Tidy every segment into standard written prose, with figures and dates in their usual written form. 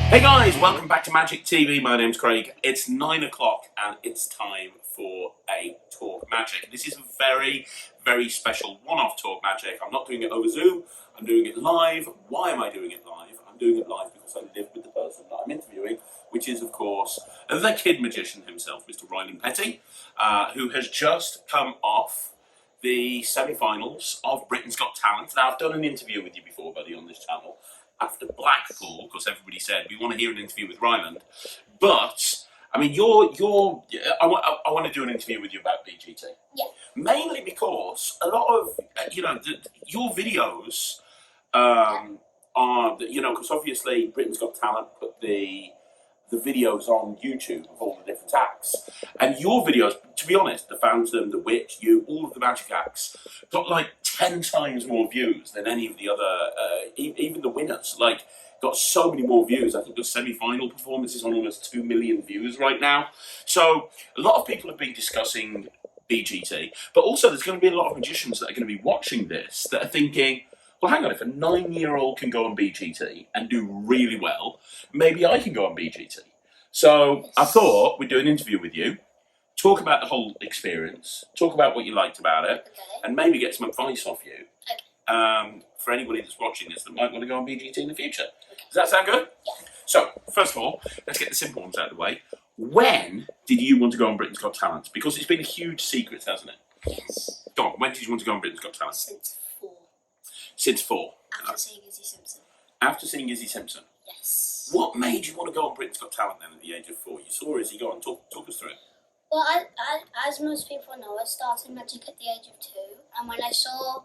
Hey guys, welcome back to Magic TV. My name's Craig. It's 9 o'clock and it's time for a Talk Magic. This is a very, very special one-off Talk Magic. I'm not doing it over Zoom, I'm doing it live. Why am I doing it live? I'm doing it live because I live with the person that I'm interviewing, which is, of course, the kid magician himself, Mr. Ryland Petty, who has just come off the semi-finals of Britain's Got Talent. Now, I've done an interview with you before, buddy, on this channel, after Blackpool, because everybody said we want to hear an interview with Ryland. But I mean, I want to do an interview with you about BGT. Yeah. Mainly because a lot of your videos are because obviously Britain's Got Talent put the videos on YouTube of all the different acts, and your videos, to be honest, the Phantom, the Witch, you, all of the magic acts got like 10 times more views than any of the other, even the winners. Like, got so many more views. I think the semi-final performance is on almost 2 million views right now. So a lot of people have been discussing BGT, but also there's going to be a lot of magicians that are going to be watching this that are thinking, well, hang on, if a 9-year-old can go on BGT and do really well, maybe I can go on BGT. So I thought we'd do an interview with you, talk about the whole experience, talk about what you liked about it, and maybe get some advice off you for anybody that's watching this that might want to go on BGT in the future. Does that sound good? Yeah. So, first of all, let's get the simple ones out of the way. When did you want to go on Britain's Got Talent? Because it's been a huge secret, hasn't it? Yes. Go on, when did you want to go on Britain's Got Talent? Since 4. Since 4. After seeing Izzy Simpson. After seeing Izzy Simpson. Yes. What made you want to go on Britain's Got Talent then at the age of 4? You saw Izzy. Go on, talk us through it. Well, as most people know, I started magic at the age of 2, and when I saw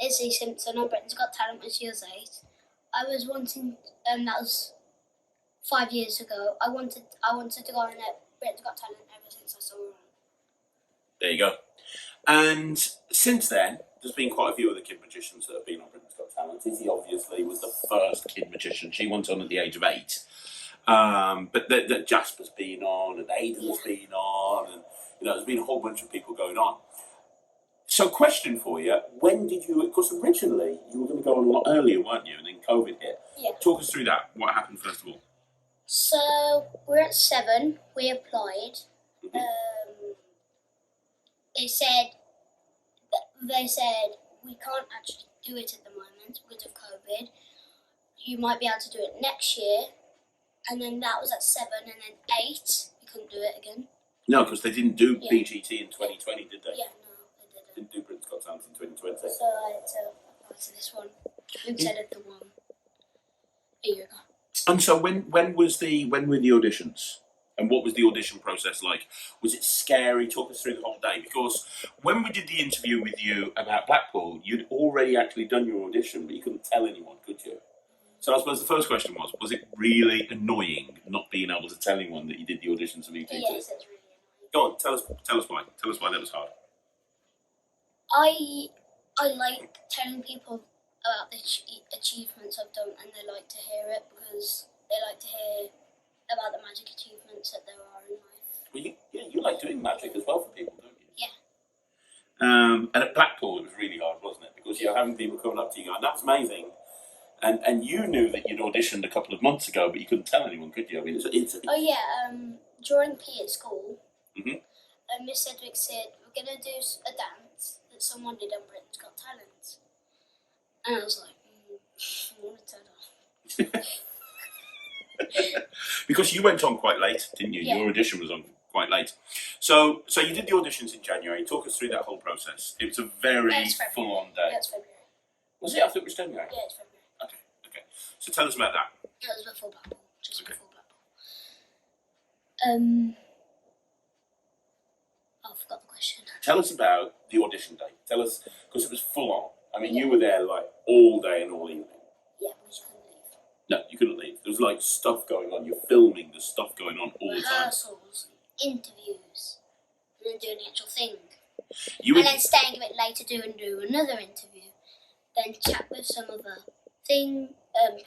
Izzy Simpson on Britain's Got Talent when she was 8, I was wanting, that was 5 years ago, I wanted to go on Britain's Got Talent ever since I saw her on. There you go. And since then, there's been quite a few other kid magicians that have been on Britain's Got Talent. Izzy obviously was the first kid magician. She went on at the age of 8. But that Jasper's been on, and Aiden's been on, and there's been a whole bunch of people going on. So, question for you: when did you? Because originally you were going to go on a lot earlier, weren't you? And then COVID hit. Yeah. Talk us through that. What happened first of all? So we're at 7. We applied. They said we can't actually do it at the moment because of COVID. You might be able to do it next year. And then that was at 7, and then 8, we couldn't do it again. No, because they didn't do BGT in 2020, did they? Yeah, no, they didn't. Didn't do Britain's Got Talent in 2020. So I had to apply to this one instead of the one a year ago. And so when were the auditions? And what was the audition process like? Was it scary? Talk us through the whole day. Because when we did the interview with you about Blackpool, you'd already actually done your audition, but you couldn't tell anyone, could you? So I suppose the first question was it really annoying not being able to tell anyone that you did the auditions for BGT? Yes, it's really annoying. Go on, tell us why. Tell us why that was hard. I like telling people about the achievements I've done, and they like to hear it because they like to hear about the magic achievements that there are in life. Well, you like doing magic as well for people, don't you? Yeah. And at Blackpool it was really hard, wasn't it? Because you're having people coming up to you going, "That's amazing." And you knew that you'd auditioned a couple of months ago, but you couldn't tell anyone, could you? I mean, Oh yeah, during PE at school, Mm-hmm. Miss Edwick said, we're going to do a dance that someone did on Britain's Got Talent. And I was like, I want to turn off. Because you went on quite late, didn't you? Yeah. Your audition was on quite late. So you did the auditions in January. Talk us through that whole process. It was a very full-on day. Yeah, it's February. Was it? I thought it was January. Yeah, it's February. Okay. So tell us about that. It was before Blackpool. Just before Blackpool. I forgot the question. Tell us about the audition day. Tell us, because it was full on. I mean, you were there like all day and all evening. Yeah, but you couldn't leave. No, you couldn't leave. There was like stuff going on. You're filming. There's stuff going on all the time. Rehearsals, interviews, and then doing the actual thing. And then staying a bit later to do another interview. Then chat with some other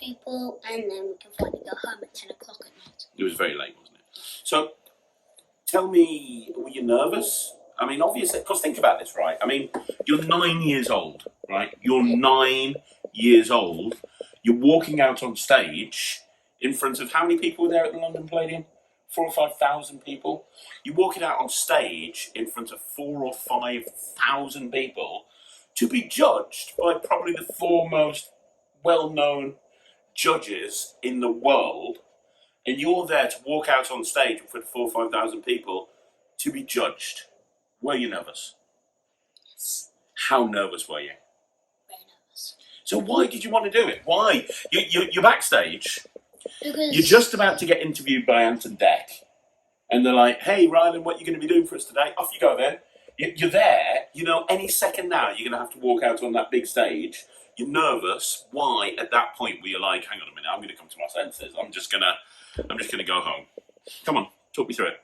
people, and then we can finally go home at 10 o'clock at night. It was very late, wasn't it? So, tell me, were you nervous? I mean, obviously, because think about this, right? I mean, you're 9 years old, right? You're 9 years old. You're walking out on stage in front of how many people were there at the London Palladium? 4,000 or 5,000 people. You're walking out on stage in front of 4,000 or 5,000 people to be judged by probably the four most well-known judges in the world, and you're there to walk out on stage in front of 4,000 or 5,000 people to be judged. Were you nervous? Yes. How nervous were you? Very nervous. So why did you want to do it? Why? You're backstage. Because You're just about to get interviewed by Anton Deck, and they're like, "Hey, Ryland, what are you going to be doing for us today?" Off you go then. You're there. You know, any second now, you're going to have to walk out on that big stage. You're nervous. Why? At that point, were you like, "Hang on a minute, I'm going to come to my senses. I'm just gonna go home." Come on, talk me through it.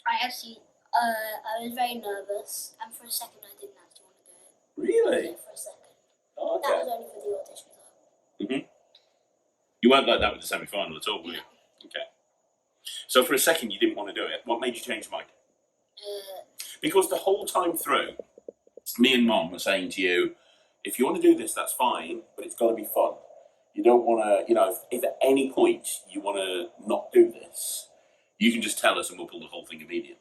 I actually, I was very nervous, and for a second, I didn't actually want to do it. Really? Yeah, for a second. Oh, That okay. was only for the audition, though. Mhm. You weren't like that with the semi-final at all, were you? Okay. So for a second, you didn't want to do it. What made you change your mind? Because the whole time through, me and Mom were saying to you, if you want to do this, that's fine, but it's got to be fun. You don't want to, you know, if at any point you want to not do this, you can just tell us and we'll pull the whole thing immediately.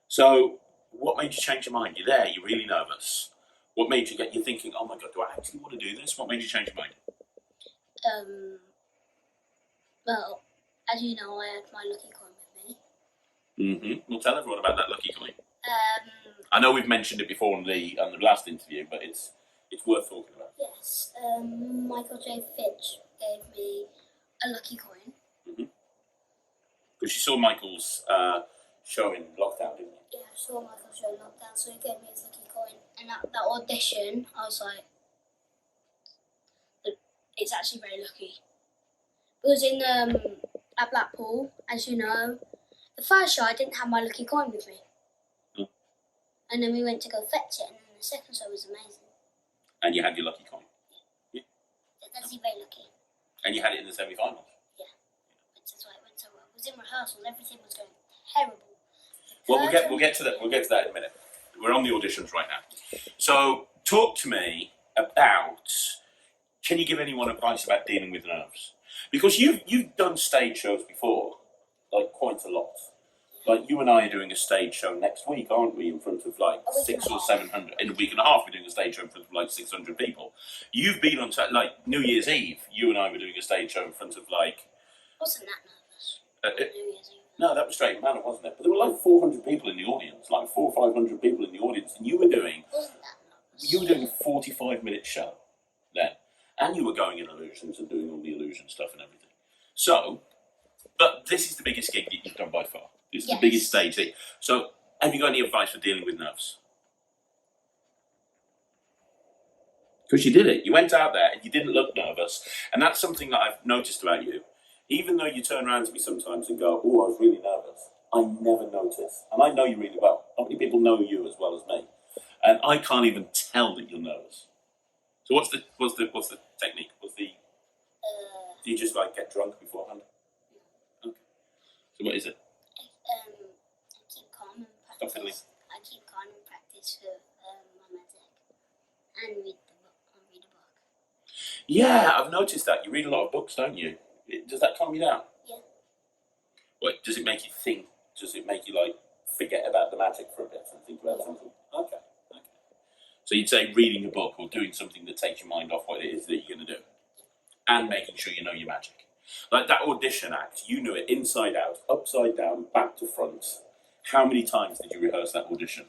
So what made you change your mind? You're there, you're really nervous. What made you you're thinking, oh my God, do I actually want to do this? What made you change your mind? Well, as you know, I had my lucky coin with me. We'll tell everyone about that lucky coin. I know we've mentioned it before on the last interview, but it's worth talking about. Yes. Michael J. Fitch gave me a lucky coin. Because you saw Michael's show in lockdown, didn't you? Yeah, I saw Michael's show in lockdown, so he gave me his lucky coin. And that audition, I was like, it's actually very lucky. Because in at Blackpool, as you know, the first show I didn't have my lucky coin with me. And then we went to go fetch it, and then the second show was amazing. And you had your lucky coin. Yeah. That's very lucky. And you had it in the semi-finals. Yeah. That's why it went so well. It was in rehearsals, everything was going terrible. Well, we'll get to that. We'll get to that in a minute. We're on the auditions right now. So, talk to me about. Can you give anyone advice about dealing with nerves? Because you've done stage shows before, like quite a lot. Like you and I are doing a stage show next week, aren't we? In front of like 600 or 700. In a week and a half, we're doing a stage show in front of like 600 people. You've been on like New Year's Eve. You and I were doing a stage show in front of like. Wasn't that nervous? New Year's Eve. No, that was straight manner, wasn't it? But there were like 400 people in the audience, like 400 or 500 people in the audience, and you were doing. Wasn't that nervous? You were doing a 45-minute show then, and you were going in illusions and doing all the illusion stuff and everything. So, but this is the biggest gig that you've done by far. This is the biggest stage thing. So, have you got any advice for dealing with nerves? Because you did it. You went out there and you didn't look nervous. And that's something that I've noticed about you. Even though you turn around to me sometimes and go, oh, I was really nervous, I never notice. And I know you really well. Not many people know you as well as me. And I can't even tell that you're nervous. So what's the technique? Do you just like get drunk beforehand? Okay. So what is it? I keep calm and Stop fiddling. practice. I keep calm and practice for my magic, and read a book. Yeah, I've noticed that. You read a lot of books, don't you? Does that calm you down? Yeah. What, does it make you think? Does it make you like forget about the magic for a bit and think about something? Okay. So you'd say reading a book or doing something that takes your mind off what it is that you're going to do, and making sure you know your magic. Like that audition act, you knew it inside out, upside down, back to front. How many times did you rehearse that audition?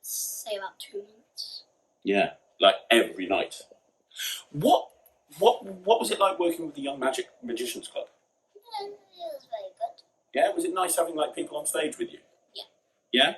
Say about 2 months. Yeah, like every night. What was it like working with the Young Magicians Club? Yeah, it was very good. Yeah, was it nice having like people on stage with you? Yeah. Yeah.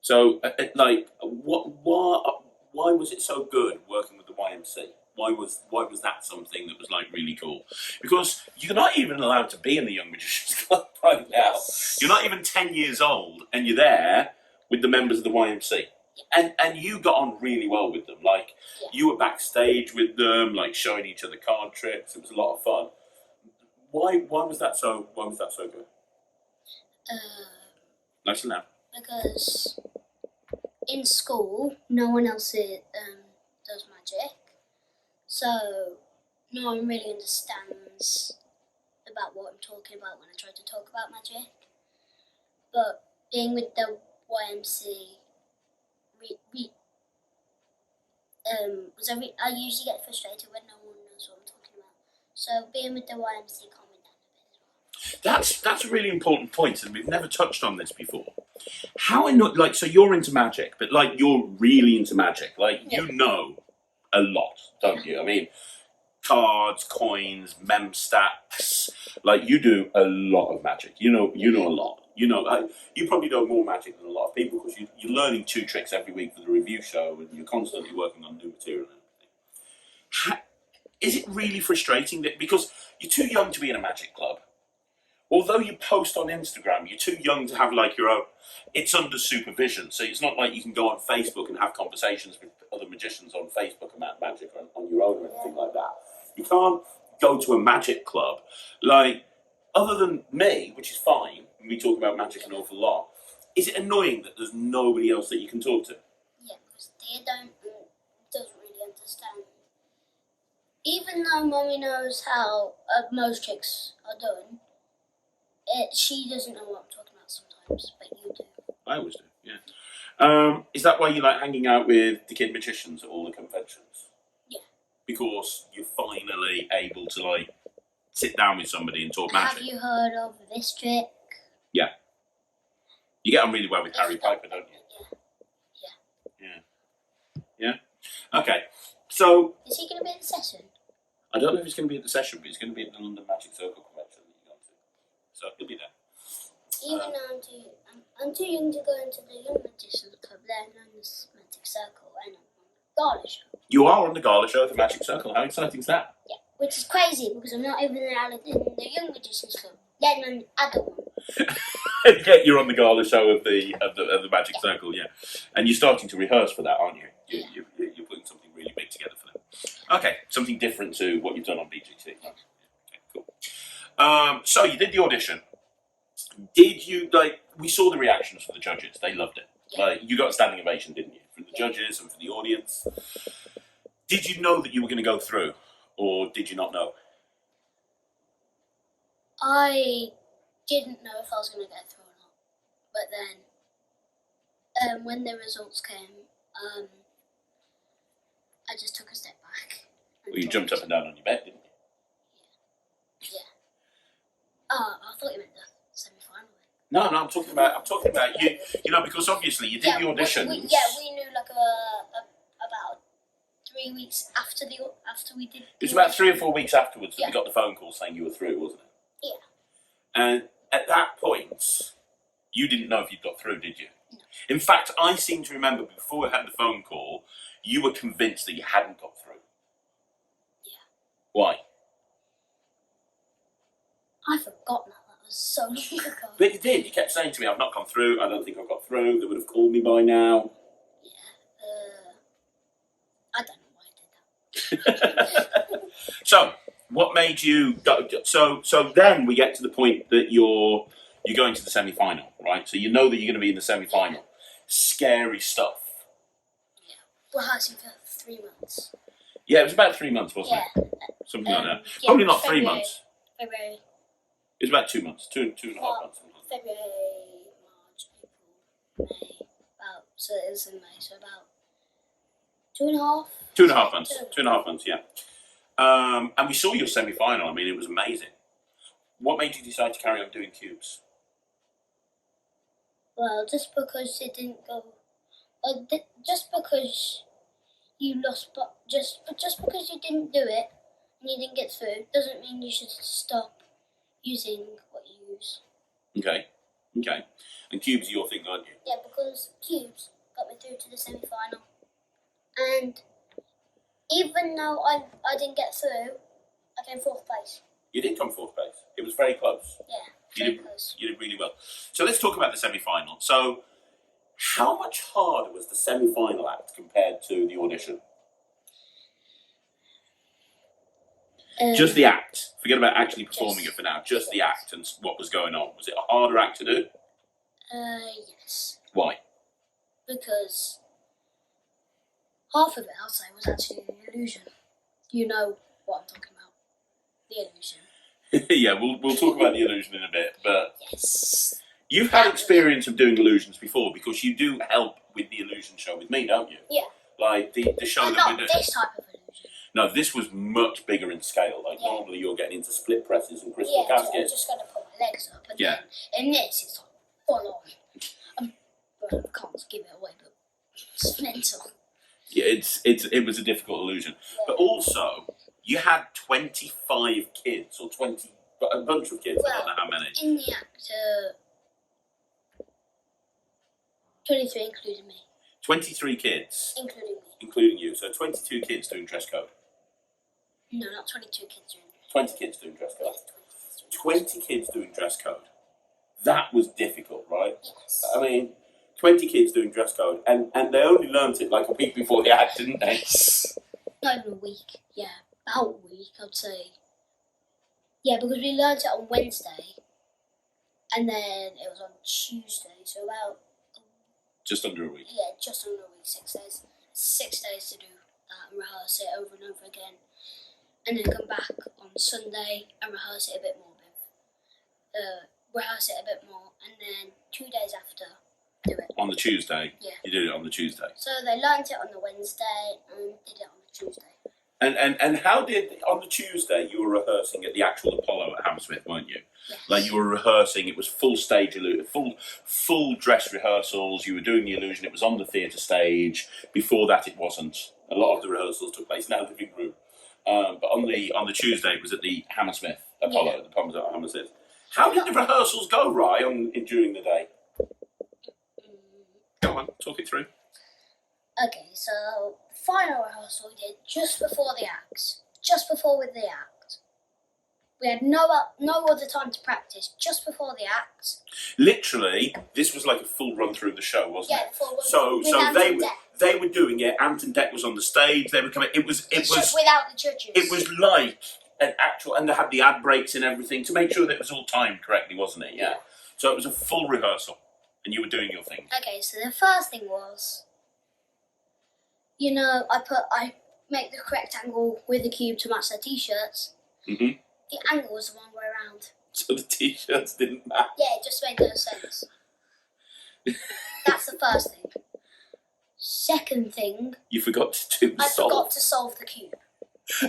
So, like, why was it so good working with the YMC? Why was that something that was like really cool? Because you're not even allowed to be in the Young Magicians Club right now. You're not even 10 years old, and you're there with the members of the YMC. And you got on really well with them. Like, you were backstage with them, like showing each other card tricks. It was a lot of fun. Why was that so good? Nice and loud. Because in school, no one else does magic. so no one really understands about what I'm talking about when I try to talk about magic. But being with the YMC, I usually get frustrated when no one knows what I'm talking about. So being with the YMC calmed me down a bit as well. That's a really important point, and we've never touched on this before. How like, so you're into magic, but like you're really into magic. Like you know a lot, don't you? I mean, cards, coins, mem stacks. Like you do a lot of magic. You know a lot. You probably know more magic than a lot of people because you're learning 2 tricks every week for the review show, and you're constantly working on new material and everything. Is it really frustrating that because you're too young to be in a magic club? Although you post on Instagram, you're too young to have like your own. It's under supervision, so it's not like you can go on Facebook and have conversations with other magicians on Facebook about magic on your own or anything like that. You can't go to a magic club. Like, other than me, which is fine, and we talk about magic an awful lot, is it annoying that there's nobody else that you can talk to? Yeah, because they doesn't really understand. Even though Mommy knows how most tricks are done, she doesn't know what I'm talking about sometimes, but you do. I always do, yeah. Is that why you like hanging out with the kid magicians at all the conventions? Yeah. Because you're finally able to like sit down with somebody and talk magic. Have you heard of this trick? Yeah. You get on really well with Harry Piper, don't you? Yeah. Okay. So is he going to be in the session? I don't know if he's going to be at the session, but he's going to be at the London Magic Circle convention that you're going to. So he'll be there. Even though I'm too young to go into the Young Magicians Club, let alone the Magic Circle, and I'm on the gala show. You are on the gala show at the Magic Circle. How exciting is that? Yeah, which is crazy because I'm not even allowed in the Young Magicians Club, let alone the adult one. Yeah, you're on the gala show of the Magic Circle, yeah. And you're starting to rehearse for that, aren't you? You're putting something really big together for them. Okay, something different to what you've done on BGT. Yeah. Okay, cool. So you did the audition. Did you, like, we saw the reactions from the judges. They loved it. Yeah. Like, you got a standing ovation, didn't you? From the judges and from the audience. Did you know that you were going to go through? Or did you not know? I didn't know if I was going to get through or not. But then, when the results came, I just took a step back. Well, you jumped up and down on your bed, didn't you? Yeah. Oh, I thought you meant the semi-final. No, I'm talking about you. You know, because obviously you did the auditions. We knew like about 3 weeks after we did. It was about 3 or 4 weeks afterwards that we got the phone call saying you were through, wasn't it? Yeah. And at that point, you didn't know if you'd got through, did you? No. In fact, I seem to remember before we had the phone call, you were convinced that you hadn't got through. Yeah. Why? I forgot now. That was so long ago. But you did. You kept saying to me, I've not gone through. I don't think I've got through. They would have called me by now. Yeah. I don't know why I did that. So, what made you go? So then we get to the point that you're going to the semi-final, right? So you know that you're going to be in the semi-final. Scary stuff. Yeah. Rehearsing for 3 months. Yeah, it was about 3 months, wasn't it? Something like that. Probably not 3 months. February. It was about 2 months, two and a half months. February, March, April, May. So it was in May. So about 2.5. 2.5 months. 2.5 months, yeah. And we saw your semi-final. I mean, it was amazing. What made you decide to carry on doing cubes? Well, just because it didn't go. Just because you lost, but just because you didn't do it and you didn't get through, doesn't mean you should stop using what you use. Okay. And cubes are your thing, aren't you? Yeah, because cubes got me through to the semi-final, and even though I didn't get through, I came 4th place. You did come 4th place. It was very close. Yeah, very close. You did really well. So let's talk about the semi-final. So, how much harder was the semi-final act compared to the audition? Just the act. Forget about actually performing it for now. Just the act and what was going on. Was it a harder act to do? Yes. Why? Because half of it, I'll say, was actually an illusion. You know what I'm talking about. The illusion. Yeah, we'll talk about the illusion in a bit, but Yes. you've had experience of doing illusions before because you do help with the illusion show with me, don't you? Yeah. Like the show But that we not did. this type of illusion. No, this was much bigger in scale. Like normally you're getting into split presses and crystal caskets. I'm just going to put my legs up. And Yeah. then in this, it's like full on. Well, I can't give it away, but it's mental. Yeah, it was a difficult illusion. Yeah. But also, you had 25 kids, or a bunch of kids, I don't know how many. In the act, 23 including me. 23 kids. Including me. Including you. So 22 kids doing dress code. No, not 22 kids doing dress code. 20 kids doing dress code. Yes, 20 kids doing dress code. That was difficult, right? Yes. I mean, 20 kids doing dress code, and they only learnt it like a week before the act, didn't they? Not even a week, yeah. About a week, I'd say. Yeah, because we learnt it on Wednesday, and then it was on Tuesday, so about... Just under a week. Yeah, just under a week, 6 days. 6 days to do that and rehearse it over and over again. And then come back on Sunday and rehearse it a bit more. And then 2 days after, do it. On the Tuesday? Yeah. You did it on the Tuesday. So they learnt it on the Wednesday and did it on the Tuesday. And how did, on the Tuesday, you were rehearsing at the actual Apollo at Hammersmith, weren't you? Yes. Like you were rehearsing, it was full stage, full dress rehearsals, you were doing the illusion, it was on the theatre stage. Before that it wasn't. A lot of the rehearsals took place in our living room. But on the Tuesday it was at the Hammersmith Apollo, the Palms at Hammersmith. How did the rehearsals go, Rye, during the day? Go on, talk it through. Okay, so final rehearsal we did just before the act. Just before with the act. We had no other time to practice. Just before the act. Literally, this was like a full run through of the show, wasn't it? Yeah, full run So through. they were doing it. Ant and Deck was on the stage. They were coming. It was just without the judges. It was like an actual, and they had the ad breaks and everything to make sure that it was all timed correctly, wasn't it? Yeah. So it was a full rehearsal, and you were doing your thing. Okay, so the first thing was, I make the correct angle with the cube to match their t-shirts. Mm-hmm. The angle was the wrong way around. So the t-shirts didn't match. Yeah, it just made no sense. That's the first thing. Second thing, You forgot to do the solve. forgot to solve the cube.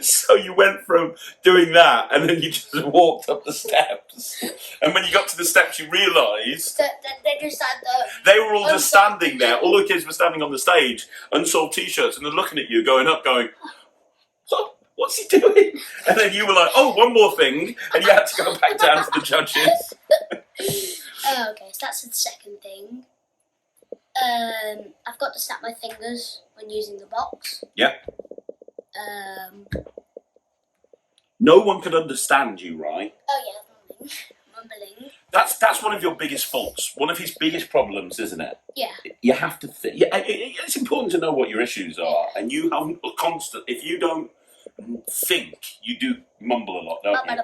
So you went from doing that, and then you just walked up the steps. And when you got to the steps, you realised They just had they were all just standing there. All the kids were standing on the stage, unsold t-shirts, and they're looking at you, going, "Oh, what's he doing?" And then you were like, "Oh, one more thing," and you had to go back down to the judges. Okay, so that's the second thing. I've got to snap my fingers when using the box. Yep. No one could understand you, right? Oh yeah, mumbling. That's one of your biggest faults. One of his biggest problems, isn't it? Yeah. You have to think. Yeah, it's important to know what your issues are, and you have a constant. If you don't think, you do mumble a lot, don't you?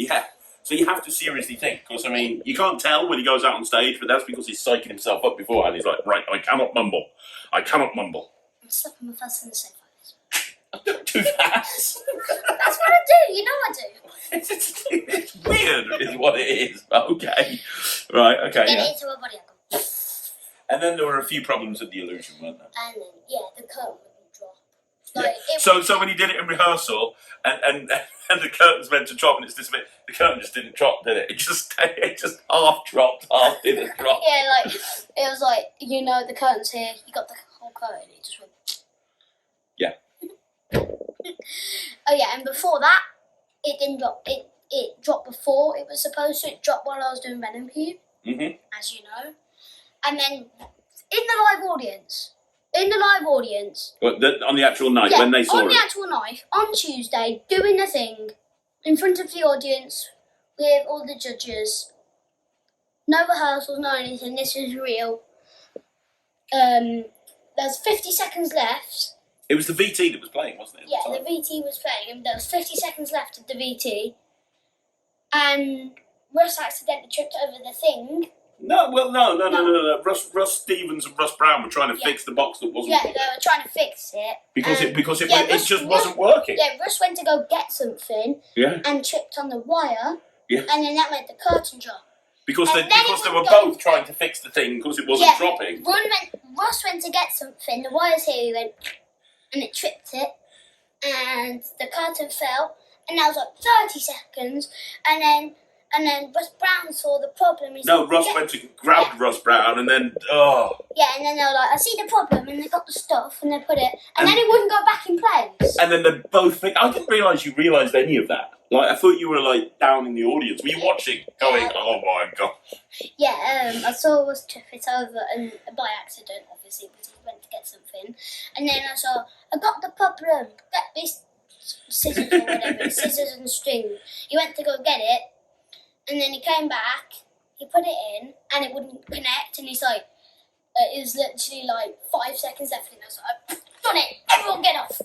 Yeah. So you have to seriously think, because I mean, you can't tell when he goes out on stage, but that's because he's psyching himself up beforehand. He's like, right, I cannot mumble. I'm Slapping my face in the safe like this. Don't do that. That's what I do. You know I do. It's weird, is what it is. Okay. Right. Okay. Get Yeah. it into my body. I go. And then there were a few problems with the illusion, weren't there? And then the curtain wouldn't drop. Yeah. So when you did it in rehearsal, and the curtain's meant to drop, and it's this bit, the curtain just didn't drop, did it? It just half dropped, half didn't drop. Yeah, like it was like the curtain's here. You got the whole curtain. It just went. Yeah. Oh yeah, and before that, it didn't drop. It dropped before it was supposed to. It dropped while I was doing Venom Cube, as you know. And then in the live audience. On the actual night, when they saw it? On the actual night, on Tuesday, doing the thing, in front of the audience, with all the judges. No rehearsals, no anything, this is real. There's 50 seconds left. It was the VT that was playing, wasn't it? Yeah, the VT was playing, and there was 50 seconds left of the VT. And Russ accidentally tripped over the thing No, Russ Stevens and Russ Brown were trying to fix the box that wasn't. Yeah, they were trying to fix it because it just wasn't working. Yeah, Russ went to go get something. Yeah. And tripped on the wire. Yeah. And then that made the curtain drop. Because they were both trying to fix the thing because it wasn't dropping. Russ went to get something. The wire's here. He went, and it tripped it, and the curtain fell. And that was like 30 seconds, and then Russ Brown saw the problem. Russ went to grab Russ Brown, and then yeah, and then they were like, "I see the problem," and they got the stuff and they put it, and then it wouldn't go back in place. And then they both think, I didn't realise you realised any of that. Like, I thought you were like down in the audience. Were you watching, going, "Oh my god"? Yeah, I saw Russ trip it over, and by accident, obviously, because he went to get something, and then I saw, "I got the problem. Get this." Scissors or whatever, scissors and string. He went to go get it, and then he came back, he put it in, and it wouldn't connect, and he's like, it was literally like 5 seconds left, and I was like, done it, everyone get off.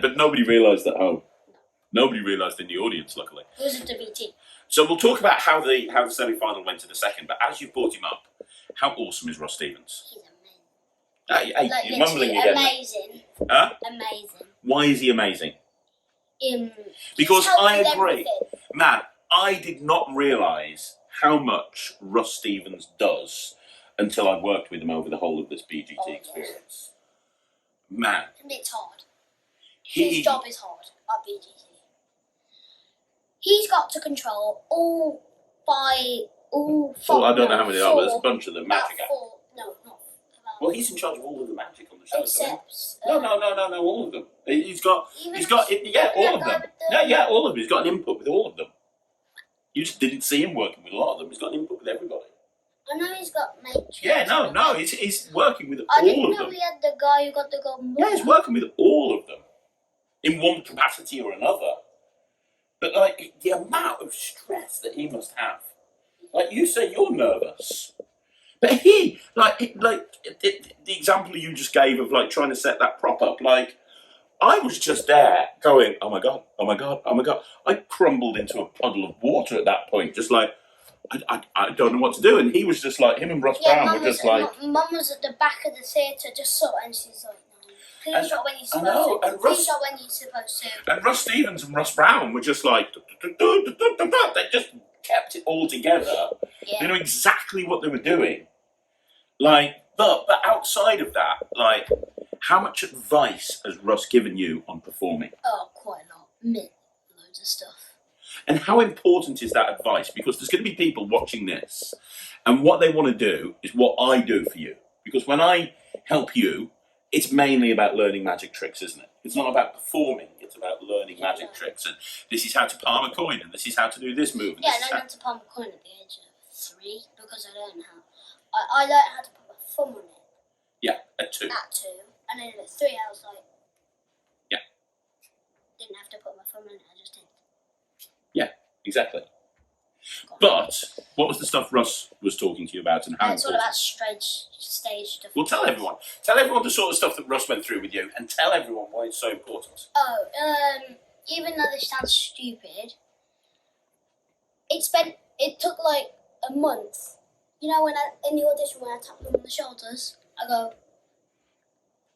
But nobody realised at home. Nobody realised in the audience, luckily. It was a WT. So we'll talk about how the semi-final went in a second, but as you brought him up, how awesome is Ross Stevens? He's amazing. Hey, you're mumbling again. Amazing. Huh? Amazing. Why is he amazing? Because I agree. Man, I did not realise how much Russ Stevens does until I worked with him over the whole of this BGT experience. Man. It's hard. His job is hard at BGT. He's got to control all four. I don't know how many there are, but there's a bunch of them. Magic. No, not. Well, he's in charge of all of the magic on the show. Except no, all of them. He's got all of them. Yeah, all of them. He's got an input with all of them. You just didn't see him working with a lot of them. He's got an input with everybody. I know he's got matrix. Yeah, he's working with all of them. I didn't know we had the guy who got the gold medal. Yeah, he's working with all of them in one capacity or another. But like the amount of stress that he must have. Like you say, you're nervous. But he, the example you just gave of like trying to set that prop up, like I was just there going, oh my god, oh my god, oh my god. I crumbled into a puddle of water at that point, just like I don't know what to do. And he was just like, him and Ross Brown were just like. Mum was at the back of the theatre, just sort of, and she's like, no, please not when you're supposed to. Please not when you're supposed to. And Russ Stevens and Ross Brown were just like, they just kept it all together. Yeah. They knew exactly what they were doing. Like, but outside of that, like, how much advice has Russ given you on performing? Oh, quite a lot. Loads of stuff. And how important is that advice? Because there's going to be people watching this, and what they want to do is what I do for you. Because when I help you, it's mainly about learning magic tricks, isn't it? It's not about performing, it's about learning magic tricks. And this is how to palm a coin, and this is how to do this move. Yeah, I learned how to palm a coin at the age of 3, because I learned how. I learned how to put my thumb on it. Yeah, at 2. At 2. And then at 3, I was like... Yeah. Didn't have to put my thumb on it, I just did. Yeah, exactly. But what was the stuff Russ was talking to you about, and how it's all about stage stuff. Well, tell everyone. Tell everyone the sort of stuff that Russ went through with you, and tell everyone why it's so important. Even though this sounds stupid, it took like a month. You know, in the audition when I tapped them on the shoulders,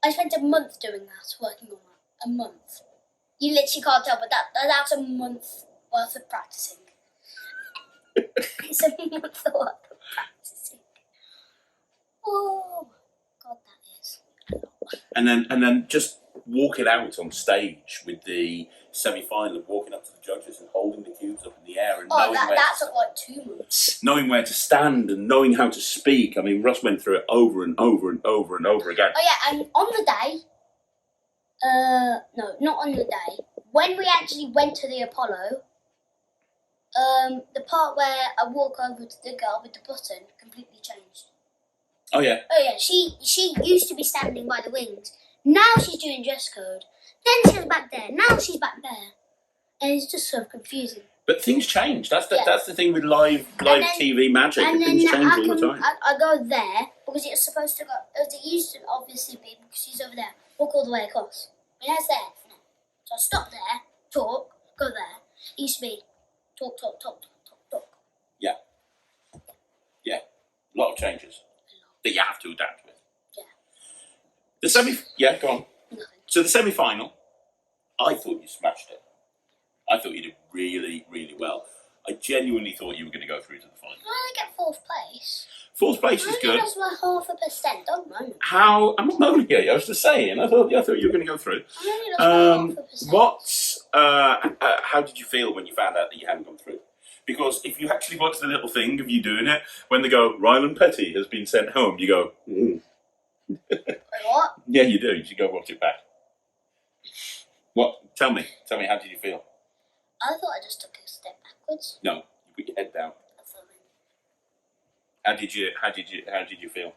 I spent a month doing that, working on that. A month. You literally can't tell, but that's a month worth of practicing. It's a month worth of practicing. Oh God, that is a lot. And then just walking out on stage with the semi-final, walking up to the judges and holding the cubes up in the air and knowing that took like 2 months. Knowing where to stand and knowing how to speak. I mean, Russ went through it over and over and over and over again. Oh yeah, and on the day, no, not on the day. When we actually went to the Apollo, the part where I walk over to the girl with the button completely changed. Oh yeah. Oh yeah, she used to be standing by the wings. Now she's doing dress code. Then she was back there. Now she's back there. And it's just sort of confusing. But things change. That's the thing with live TV magic. And things change all the time. I go there because it's supposed to go. As it used to obviously be because she's over there. Walk all the way across. But now it's there for now. So I stop there, talk, go there. It used to be talk. Yeah. A lot of changes that you have to adapt with. Yeah. Yeah, go on. Nothing. So the semi-final, I thought you smashed it. I thought you did really, really well. I genuinely thought you were going to go through to the final. I get 4th place. 4th place is good. I lost by 0.5%. Don't moan. How? I'm not moaning at you. I was just saying. I thought you were going to go through. I only lost by 0.5%. How did you feel when you found out that you hadn't gone through? Because if you actually watch the little thing of you doing it, when they go, Ryland Petty has been sent home, you go, What? Yeah, you do. You should go watch it back. What? Tell me, how did you feel? I thought I just took a step backwards. No, you put your head down. That's what I mean. How did you feel?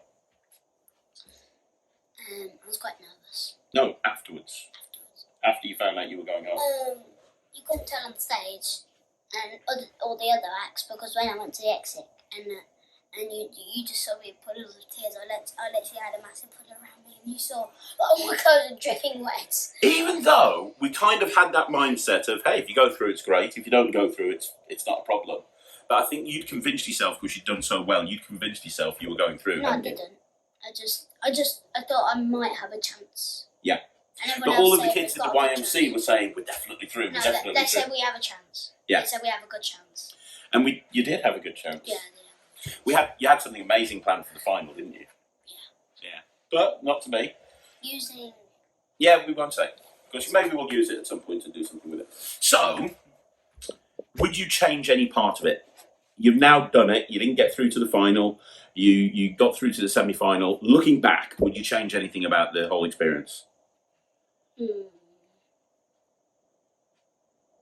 I was quite nervous. No, afterwards. After you found out you were going home. You couldn't tell on stage, and all the other acts, because when I went to the exit, and you just saw me puddles of tears. I literally had a massive puddle around me, and you saw all my clothes are dripping wet. Even though we kind of had that mindset of, hey, if you go through, it's great. If you don't go through, it's not a problem. But I think you'd convinced yourself, because you'd done so well, you'd convinced yourself you were going through. No, I didn't. I thought I might have a chance. Yeah. And but all of the kids at the YMC were saying, we're definitely through. No, they said we have a chance. Yeah. They said we have a good chance. And you did have a good chance. Yeah, I did. You had something amazing planned for the final, didn't you? Yeah. But not to me. Using. Yeah, we won't say. Because maybe we'll use it at some point and do something with it. So, would you change any part of it? You've now done it. You didn't get through to the final. You got through to the semi-final. Looking back, would you change anything about the whole experience?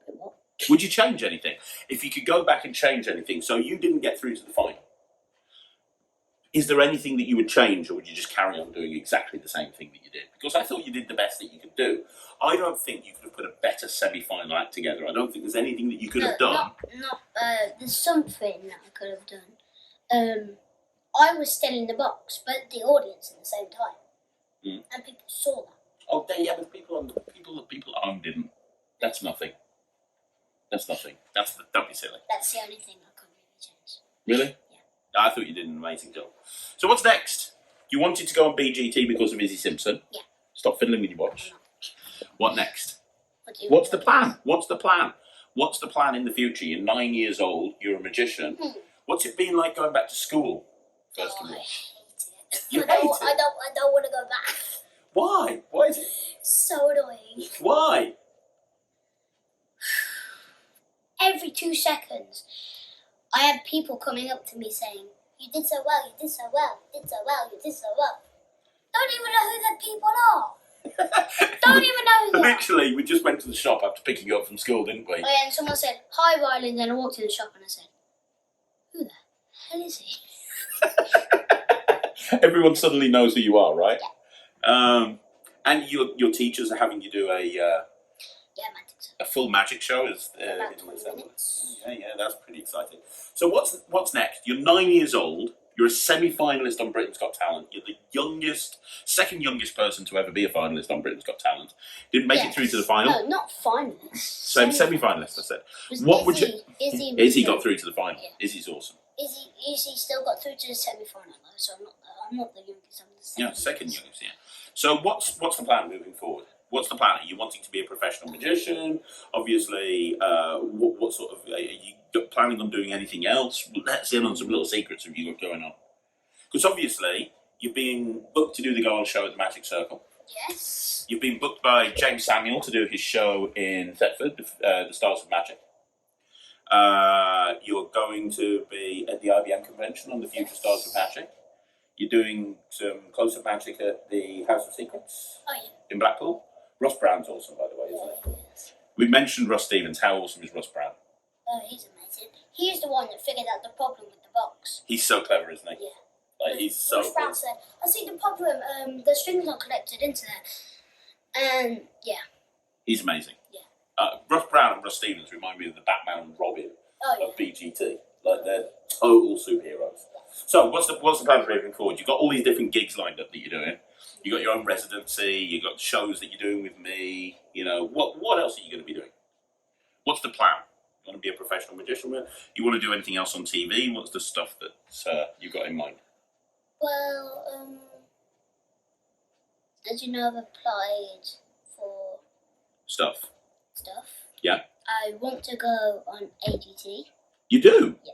What? Would you change anything? If you could go back and change anything, so you didn't get through to the final, is there anything that you would change, or would you just carry on doing exactly the same thing that you did? Because I thought you did the best that you could do. I don't think you could have put a better semi-final act together. I don't think there's anything that you could have done. There's something that I could have done. I was still in the box, but the audience at the same time, and people saw that. Oh, yeah, but people at home didn't. That's nothing. Don't be silly. That's the only thing I could really change. Really? Yeah. I thought you did an amazing job. So what's next? You wanted to go on BGT because of Izzy Simpson. Yeah. Stop fiddling with your watch. What next? What's the plan? What's the plan in the future? You're 9 years old. You're a magician. What's it been like going back to school? First of all, I hate it. You hate it? I don't want to go back. Why? Why is it? So annoying. Why? Every 2 seconds, I had people coming up to me saying, "You did so well. You did so well. You did so well. You did so well." Don't even know who the people are. Don't even know who they are. Literally, we just went to the shop after picking you up from school, didn't we? Oh, yeah, and someone said, "Hi, Ryland," and I walked in the shop and I said, "Who the hell is he?" Everyone suddenly knows who you are, right? Yeah. And your teachers are having you do magic. a full magic show. About 20 minutes. Yeah, that's pretty exciting. So what's next? You're 9 years old. You're a semi-finalist on Britain's Got Talent. You're the second youngest person to ever be a finalist on Britain's Got Talent. Didn't make it through to the final. No, not finalist. Semi-finalist, I said. Izzy got through to the final. Yeah. Izzy's awesome. Izzy still got through to the semi-final though, so I'm not the youngest. I'm the second. Yeah, second youngest. Yeah. So what's the plan moving forward? What's the plan? Are you wanting to be a professional magician? Obviously, what sort of are you planning on doing anything else? Let's in on some little secrets of you got going on. Because obviously, you're being booked to do the Gold Show at the Magic Circle. Yes. You've been booked by James Samuel to do his show in Thetford, the Stars of Magic. You're going to be at the IBM convention on the Future Stars of Magic. You're doing some close-up magic at the House of Secrets in Blackpool. Ross Brown's awesome, by the way, isn't he? Yes. We mentioned Ross Stevens. How awesome is Ross Brown? Oh, he's amazing. He's the one that figured out the problem with the box. He's so clever, isn't he? Yeah. Like, he's so Ross Brown said, "I see the problem. The strings aren't connected into there." And yeah. He's amazing. Yeah. Ross Brown and Ross Stevens remind me of the Batman and Robin of BGT. Like, they're total superheroes. So what's the plan for moving forward? You've got all these different gigs lined up that you're doing. You got your own residency. You got shows that you're doing with me. You know what else are you going to be doing? What's the plan? You want to be a professional magician? You want to do anything else on TV? What's the stuff that you've got in mind? Well, as you know, I've applied for Stuff. stuff. Yeah. I want to go on AGT. You do? Yeah.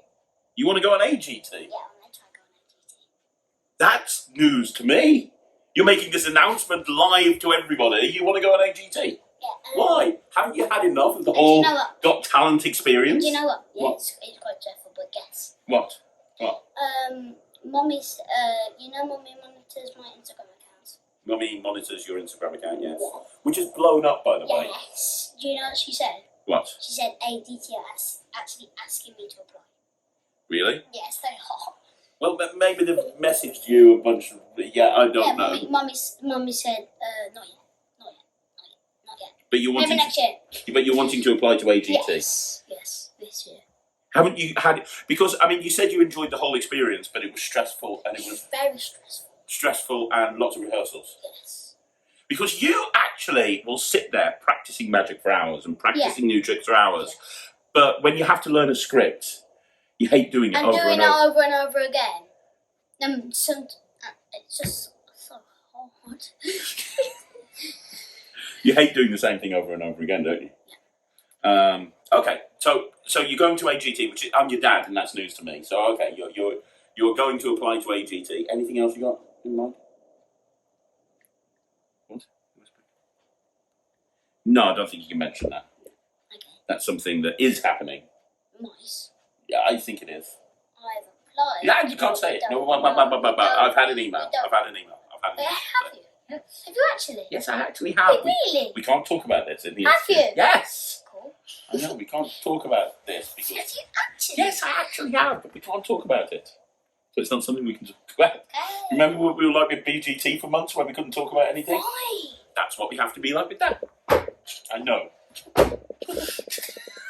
You want to go on AGT? Yeah, I want to try go on AGT. That's news to me. You're making this announcement live to everybody. You want to go on AGT? Yeah. Why? Haven't you had enough of the And do whole you know what? Got Talent experience? Do you know what? Yeah, What? it's quite dreadful, but guess. What? Mommy's, Mommy monitors my Instagram account. Mummy monitors your Instagram account, yes. Yeah. Which is blown up, by the way. Yes. Do you know what she said? What? She said ADT are actually asking me to apply. Really? Yes, they are. Well, maybe they've messaged you a bunch of... Yeah, I don't know. Mommy said, not yet. But you're Maybe wanting next year. But you're wanting to apply to AGT? Yes, this year. Haven't you had... Because, I mean, you said you enjoyed the whole experience, but it was stressful, and it was... Very stressful. Stressful and lots of rehearsals. Yes. Because you actually will sit there practicing magic for hours and practicing new tricks for hours. Yeah. But when you have to learn a script, you hate doing it over and over. And doing it over and over again. It's just so hard. You hate doing the same thing over and over again, don't you? Yeah. Okay, so you're going to AGT, which is, I'm your dad, and that's news to me. So okay, you're going to apply to AGT. Anything else you got in mind? What? No, I don't think you can mention that. Okay. That's something that is happening. Nice. Yeah, I think it is. I've applied. Yeah, you can't say it. No, I've had an email. I've had an email. Have you? Yes. Have you actually? Yes, I actually have. Really? We can't talk about this in the Have interview. you? Yes. Cool. I know, we can't talk about this because... Have you actually? Yes, I actually have, but we can't talk about it. So it's not something we can talk about. Oh. Remember what we were like with BGT for months where we couldn't talk about anything? Why? That's what we have to be like with that. I know.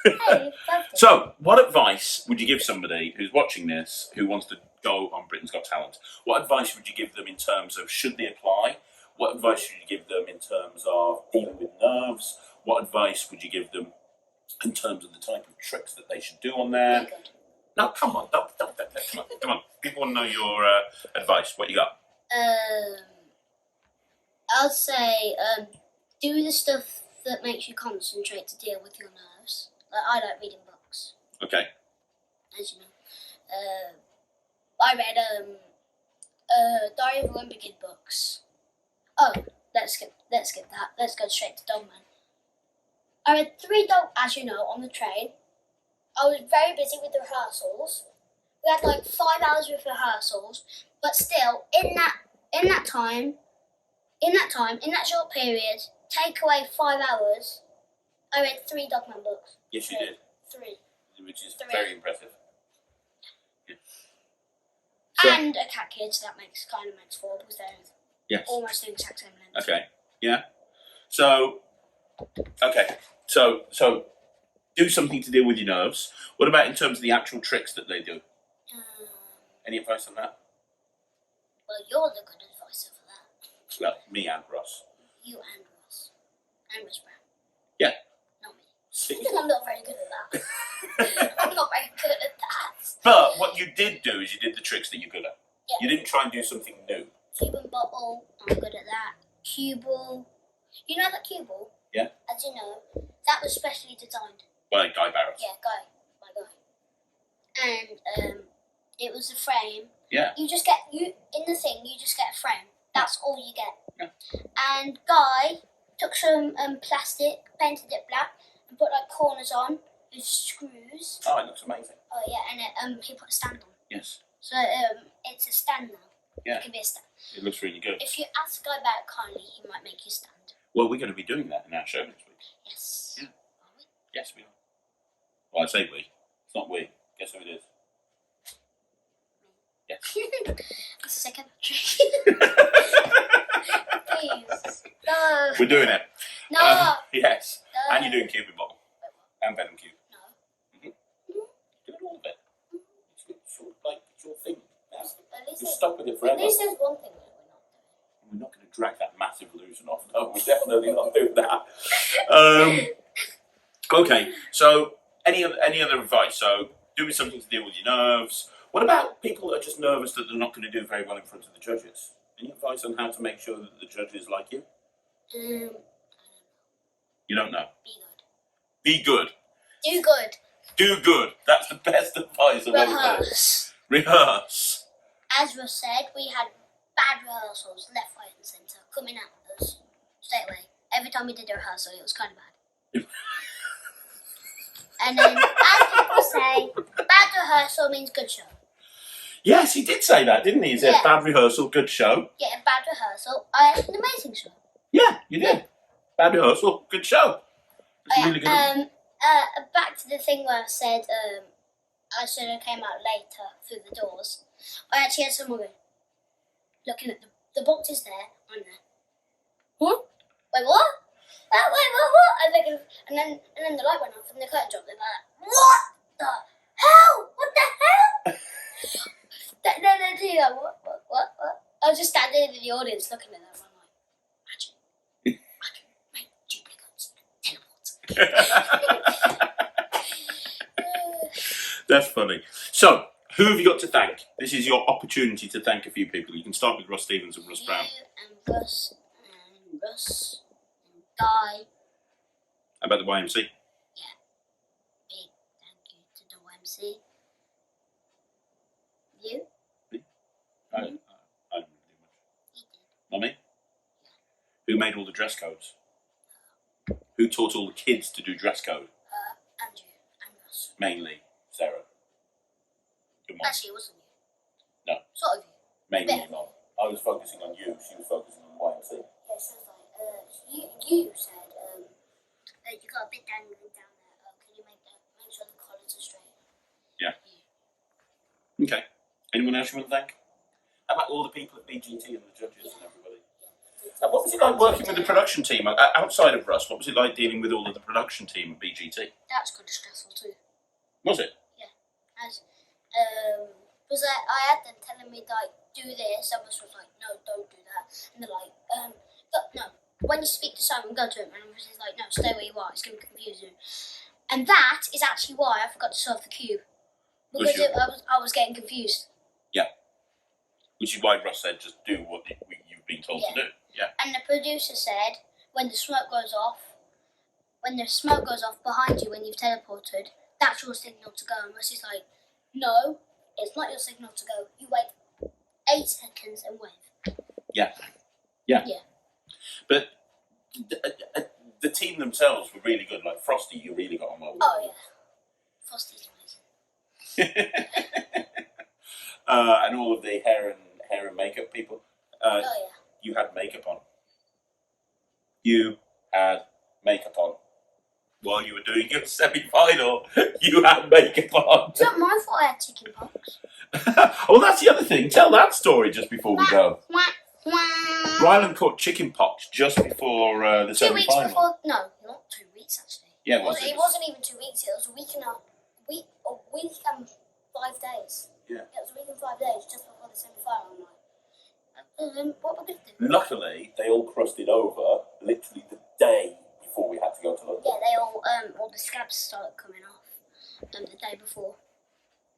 Hey, So, what advice would you give somebody who's watching this, who wants to go on Britain's Got Talent? What advice would you give them in terms of should they apply? What advice should you give them in terms of dealing with nerves? What advice would you give them in terms of the type of tricks that they should do on there? Very good. No, come on, don't, come on. People want to know your advice. What you got? I'll say do the stuff that makes you concentrate to deal with your nerves. Like, I like reading books, Okay. as you know. I read Diary of a Wimpy Kid books. Oh, let's skip that. Let's go straight to Dogman. I read 3 Dog, as you know, on the train. I was very busy with the rehearsals. We had like 5 hours of rehearsals, but still, in that short period, take away 5 hours, I read 3 Dogman books. Yes, you did. 3. Which is 3. very impressive. Yeah. So, And a Cat Kid, so that makes 4 because they're yes. almost the exact same length. Okay. Yeah. So, okay. So do something to deal with your nerves. What about in terms of the actual tricks that they do? Any advice on that? Well, you're the good advisor for that. Well, me and Ross. You and Ross. And Ross Brown. Yeah. Not me. I'm not very good at that. I'm not very good at that. But what you did do is you did the tricks that you're good at. Yeah. You didn't try and do something new. Cube and bottle, I'm good at that. Cue ball. You know that cue ball? Yeah. As you know, that was specially designed. By Guy Barrett. Yeah, my guy. And it was a frame. Yeah. You just get you just get a frame. That's all you get. Yeah. And Guy took some plastic, painted it black, and put like corners on with screws. Oh, it looks amazing. Oh yeah, and he put a stand on. Yes. So it's a stand now. Yeah. It can be a stand. It looks really good. If you ask Guy back kindly, he might make you stand. Well, we're going to be doing that in our show next week. Yes. Yeah. Are we? Yes, we are. Well, I say we. It's not we. Guess who it is? Yes. The second trick. Please. No. We're doing it. No. Yes. No. And you're doing Cupid Bottle. And Venom Cube. No. Doing all of it. It's your thing. Now. At least You're stuck with it forever. At least there's one thing that we're not doing. We're not going to drag that massive illusion off. No, we're definitely not doing that. Okay, so any other advice? So doing something to deal with your nerves. What about people that are just nervous that they're not going to do very well in front of the judges? Any advice on how to make sure that the judges like you? You don't know. Be good. Be good. Do good. Do good. That's the best advice I've ever heard. Rehearse. As Russ said, we had bad rehearsals, left, right, and centre, coming at us straight away. Every time we did a rehearsal, it was kind of bad. And then, as people say, bad rehearsal means good show. Yes, he did say that, didn't he? He said Yeah. bad rehearsal, good show. Yeah, bad rehearsal, I had an amazing show. Yeah, you did. Bad rehearsal, good show. It's really good. Back to the thing where I said I should have came out later through the doors. I actually had someone go, looking at the boxes there, I'm there. What? Wait, what? Wait, what? And then the light went off and the curtain dropped. They're like, what the hell? What the hell? Then they like, what? I was just standing in the audience looking at them. I'm like, magic, make duplicates, teleport. That's funny. So, who have you got to thank? This is your opportunity to thank a few people. You can start with Ross Stevens and Russ Brown. You and Russ and Guy. How about the YMC? Big thank you to the YMC. You? I didn't do much. He did. Not me? Who made all the dress codes? Who taught all the kids to do dress code? Andrew and Russ. Mainly Sarah. Your mom. Actually, it wasn't you. No. Sort of you. Mainly Bit your of mom. I was focusing on you. She was focusing on YMC. Yeah, so it's like, you said, you got a bit dangling down there. Can you make sure the collars are straight? Yeah. Okay. Anyone else you want to thank? How about all the people at BGT and the judges and everybody? Yeah. What was it like working with the production team outside of Russ? What was it like dealing with all of the production team at BGT? That's kind of stressful too. Was it? Because I had them telling me like do this, and was like no, don't do that, and they're like no. When you speak to someone, go to him, and he's like no, stay where you are. It's going to confuse you. And that is actually why I forgot to solve the cube because I was getting confused. Yeah. Which is why Russ said just do what you've been told to do. Yeah. And the producer said when the smoke goes off behind you when you've teleported, that's your signal to go. And Russ is like, no, it's not your signal to go. You wait 8 seconds and wave. Yeah. But the team themselves were really good. Like Frosty, you really got on well with. Oh yeah, Frosty's amazing. And all of the hair and makeup people. Oh yeah. You had makeup on. You had makeup on. While you were doing your semi-final, you had makeup on. It's not my fault I had chicken pox. Well, that's the other thing. Tell that story just before we go. Wah. Ryland caught chicken pox just before the 2 weeks semi-final. before? No, not 2 weeks actually. Yeah, It wasn't even 2 weeks. It was a week and 5 days. Yeah. It was a week and 5 days just before the semi-final. I'm like, what am I going to do? Luckily, they all crusted over literally the day before we had to go to London. Yeah, they all the scabs started coming off the day before.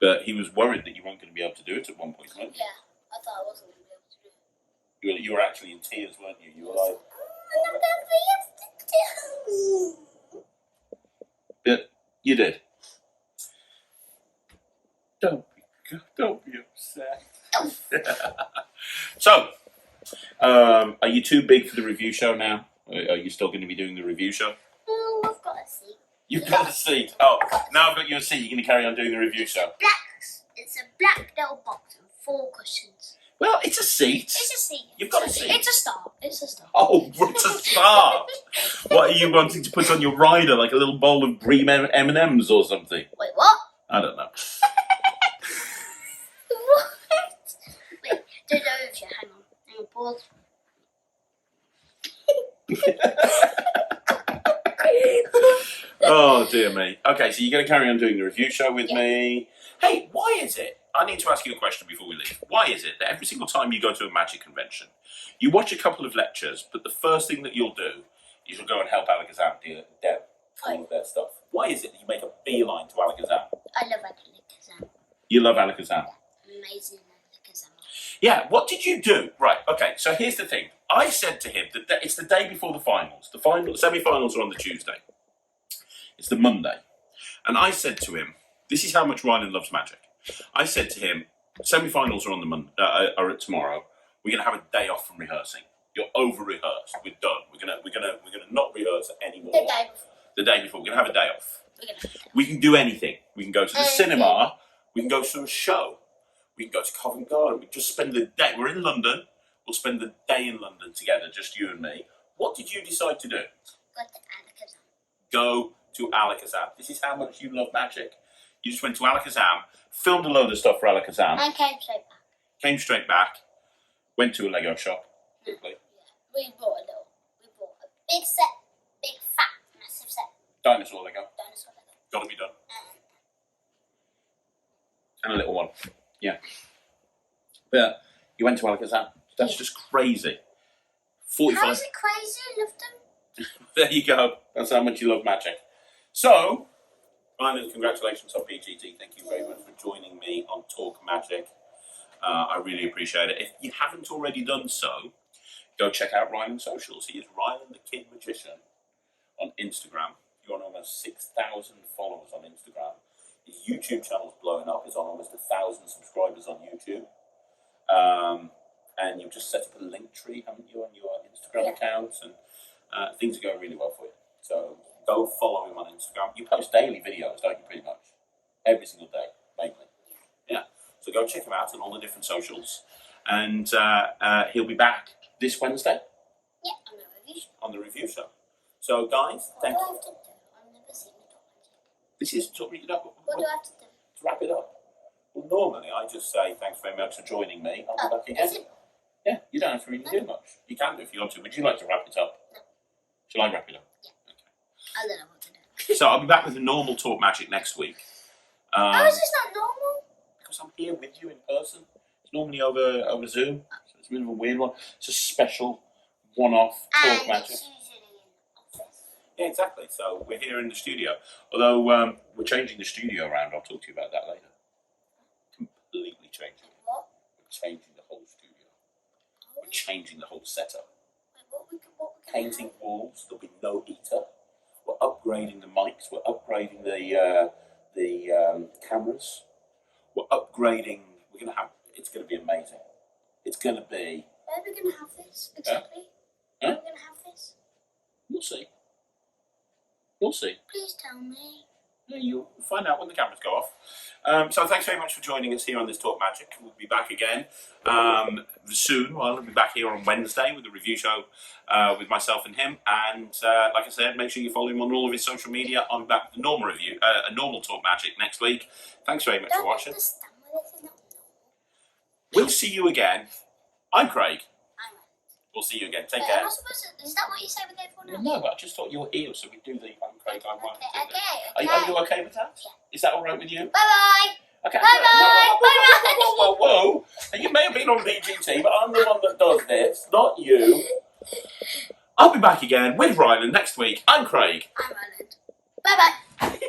But he was worried that you weren't going to be able to do it at one point, weren't you? Yeah, I thought I wasn't going to be able to do it. You were actually in tears, weren't you? You were like... I'm not going to be able to do it. But you did. Don't be upset. So, are you too big for the review show now? Are you still going to be doing the review show? Oh, I've got a seat. You've got a seat. Oh, now I've got you a seat. You're going to carry on doing the review show. It's a black little box and 4 cushions. Well, it's a seat. It's a seat. You've got a seat. It's a start. It's a start. Oh, it's a start. What are you wanting to put on your rider, like a little bowl of green M&Ms or something? Wait, what? I don't know. What? Wait, do it over here. Hang on, pause. Oh, dear me. Okay, so you're going to carry on doing the review show with me. Hey, why is it? I need to ask you a question before we leave. Why is it that every single time you go to a magic convention, you watch a couple of lectures, but the first thing that you'll do is you'll go and help Alakazam deal all of their stuff? Why is it that you make a beeline to Alakazam? I love Alakazam. You love Alakazam. amazing because I'm Yeah, what did you do? Right, okay, so here's the thing. I said to him that it's the day before the finals. The semi-finals are on the Tuesday. It's the Monday. And I said to him, this is how much Ryland loves magic. I said to him, semi-finals are on the are at tomorrow. We're gonna have a day off from rehearsing. You're over-rehearsed. We're done. We're gonna not rehearse anymore. the day before. The day before. We're gonna have a day off. We're gonna have a day off. We can do anything. We can go to the cinema. We can go to a show. We can go to Covent Garden. We just spend the day. We're in London. We'll spend the day in London together, just you and me. What did you decide to do? Go to Alakazam. This is how much you love magic. You just went to Alakazam, filmed a load of stuff for Alakazam. And came straight back. Came straight back. Went to a Lego shop quickly. Yeah. We bought a big set, big fat, massive set. Dinosaur Lego. Dinosaur Lego. Got to be done. And a little one. Yeah. But you went to Alakazam. That's just crazy. 45. How is it crazy? I love them. There you go. That's how much you love magic. So, Ryland, congratulations on PGT. Thank you very much for joining me on Talk Magic. I really appreciate it. If you haven't already done so, go check out Ryland's socials. He is Ryland the Kid Magician on Instagram. You're on almost 6,000 followers on Instagram. His YouTube channel's blowing up. He's on almost 1,000 subscribers on YouTube. And you've just set up a link tree, haven't you, on your Instagram account? And things are going really well for you. So go follow him on Instagram. You post daily videos, don't you, pretty much? Every single day, mainly. Yeah. So go check him out on all the different socials. And he'll be back this Wednesday. Yeah, on the review show. On the review show. So, guys, thank you. What do I have to do? I've never seen the Talk Magic. This is to read it up. What do I have to do? To wrap it up. Well, normally I just say thanks very much for joining me. I'll be back again. Is it? Yeah, you don't have to really do much. You can do if you want to. Would you like to wrap it up? No. Shall I wrap it up? Yeah. Okay. I don't know what to do. So I'll be back with a normal Talk Magic next week. How is this not normal? Because I'm here with you in person. It's normally over Zoom, so it's a bit of a weird one. It's a special one-off Talk And Magic. it's usually in office. Yeah, exactly. So we're here in the studio. Although we're changing the studio around. I'll talk to you about that later. Completely changing. What? We're changing the whole studio. We're changing the whole setup. Wait, what we Painting walls. There'll be no heater. We're upgrading the mics. We're upgrading the cameras. We're upgrading. We're gonna have. It's gonna be amazing. It's gonna be. Where are we going to have this exactly? Huh? Where are we going to have this? You'll see. You'll see. Please tell me. Yeah, you'll find out when the cameras go off. So thanks very much for joining us here on this Talk Magic. We'll be back again soon. Well, we'll be back here on Wednesday with a review show with myself and him. And like I said, make sure you follow him on all of his social media. I'll be back with a normal review, a normal Talk Magic next week. Thanks very much for watching. Understand why this is not normal. We'll see you again. I'm Craig. I'm right. We'll see you again. Take Wait, care. am I supposed to, is that what you say with everyone else? No, but I just thought you were here, so we do the I'm Craig, I'm Ryan. Okay. Are you okay with that? Yeah. Is that all right with you? Bye-bye. Okay. Bye-bye. Whoa. And you may have been on BGT, but I'm the one that does this, not you. I'll be back again with Ryland next week. I'm Craig. I'm Ryland. Bye-bye.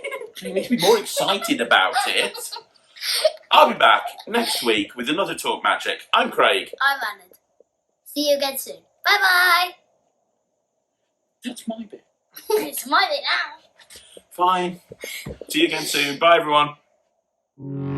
You need to be more excited about it. I'll be back next week with another Talk Magic. I'm Craig. I'm Ryland. See you again soon. Bye-bye. That's my bit. It's my bit now. Fine. See you again soon. Bye, everyone.